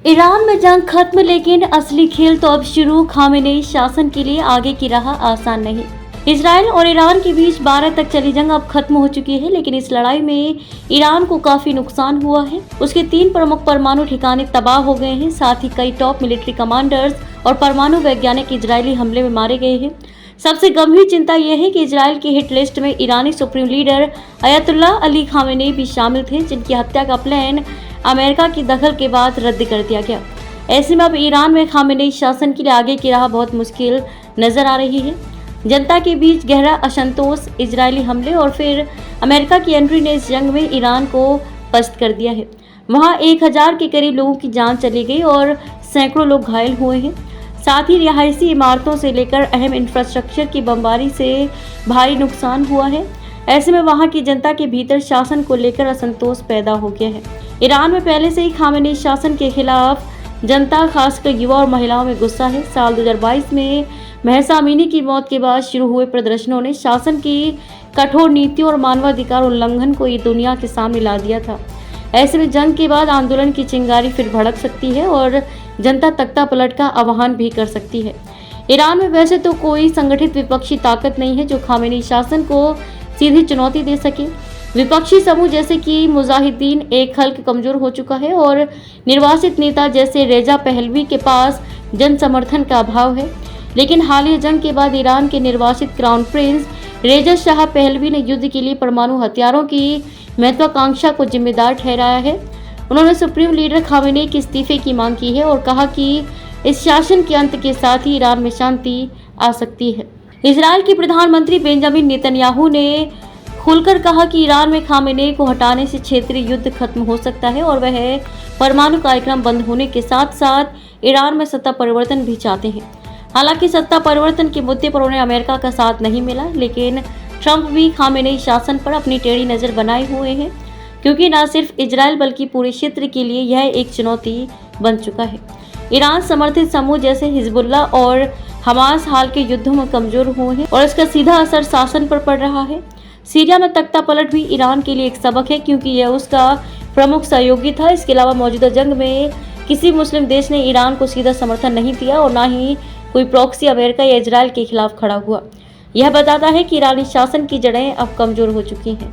Iran में जंग खत्म, लेकिन असली खेल तो अब शुरू। खामेनेई शासन के लिए आगे की राह आसान नहीं। इजराइल और ईरान के बीच 12 तक चली जंग अब खत्म हो चुकी है, लेकिन इस लड़ाई में ईरान को काफी नुकसान हुआ है। उसके 3 प्रमुख परमाणु ठिकाने तबाह हो गए हैं। साथ ही कई टॉप मिलिट्री कमांडर्स और परमाणु वैज्ञानिक इजरायली हमले में मारे गए हैं। सबसे गंभीर चिंता यह है कि इजराइल की हिट लिस्ट में ईरानी supreme leader Ayatollah Ali Khamenei भी शामिल थे, जिनकी हत्या का प्लान अमेरिका की दखल के बाद रद्द कर दिया गया। ऐसे में अब ईरान में खामेनेई शासन के लिए आगे की राह बहुत मुश्किल नजर आ रही है। जनता के बीच गहरा असंतोष, इजरायली हमले और फिर अमेरिका की एंट्री ने इस जंग में ईरान को पस्त कर दिया है। वहां 1000 के करीब लोगों की जान चली गई और सैकड़ों लोग घायल हुए हैं। साथ ही रिहायशी इमारतों से लेकर अहम इंफ्रास्ट्रक्चर की बमबारी से भारी नुकसान हुआ है। ऐसे में वहां की जनता के भीतर शासन को लेकर असंतोष पैदा हो गया है। ईरान में पहले से ही खामेनेई शासन के खिलाफ जनता, खासकर युवा और महिलाओं में गुस्सा है। साल 2022 में महसा अमीनी की मौत के बाद शुरू हुए प्रदर्शनों ने शासन की कठोर नीतियों और मानवाधिकार उल्लंघन को ये दुनिया के सामने ला दिया था। ऐसे में जंग के बाद आंदोलन की चिंगारी फिर भड़क सकती है और जनता तख्ता पलट का आह्वान भी कर सकती है। ईरान में वैसे तो कोई संगठित विपक्षी ताकत नहीं है जो खामेनेई शासन को सीधी चुनौती दे सके। विपक्षी समूह जैसे कि मुजाहिदीन एक खल्क कमजोर हो चुका है और निर्वासित नेता जैसे रेजा पहलवी के पास जन समर्थन का अभाव है। लेकिन हालिया जंग के बाद ईरान के निर्वासित क्राउन प्रिंस रेजा शाह पहलवी ने युद्ध के लिए परमाणु हथियारों की महत्वाकांक्षा को जिम्मेदार ठहराया है। उन्होंने सुप्रीम लीडर खामेनेई के इस्तीफे की मांग की है और कहा कि इस शासन के अंत के साथ ही ईरान में शांति आ सकती है। इजराइल के प्रधानमंत्री बेंजामिन नेतन्याहू ने खुलकर कहा कि ईरान में खामेनेई को हटाने से क्षेत्रीय युद्ध खत्म हो सकता है और वह परमाणु कार्यक्रम बंद होने के साथ साथ ईरान में सत्ता परिवर्तन भी चाहते हैं। हालांकि सत्ता परिवर्तन के मुद्दे पर उन्हें अमेरिका का साथ नहीं मिला, लेकिन ट्रंप भी खामेनेई शासन पर अपनी टेढ़ी नजर बनाए हुए हैं, क्योंकि न सिर्फ इजराइल बल्कि पूरे क्षेत्र के लिए यह एक चुनौती बन चुका है। ईरान समर्थित समूह जैसे हिजबुल्ला और हमास हाल के युद्धों में कमजोर हुए हैं और इसका सीधा असर शासन पर पड़ रहा है। सीरिया में तख्ता पलट भी ईरान के लिए एक सबक है, क्योंकि यह उसका प्रमुख सहयोगी था। इसके अलावा मौजूदा जंग में किसी मुस्लिम देश ने ईरान को सीधा समर्थन नहीं दिया और न ही कोई प्रॉक्सी अमेरिका या इजराइल के खिलाफ खड़ा हुआ। यह बताता है कि ईरानी शासन की जड़ें अब कमजोर हो चुकी हैं।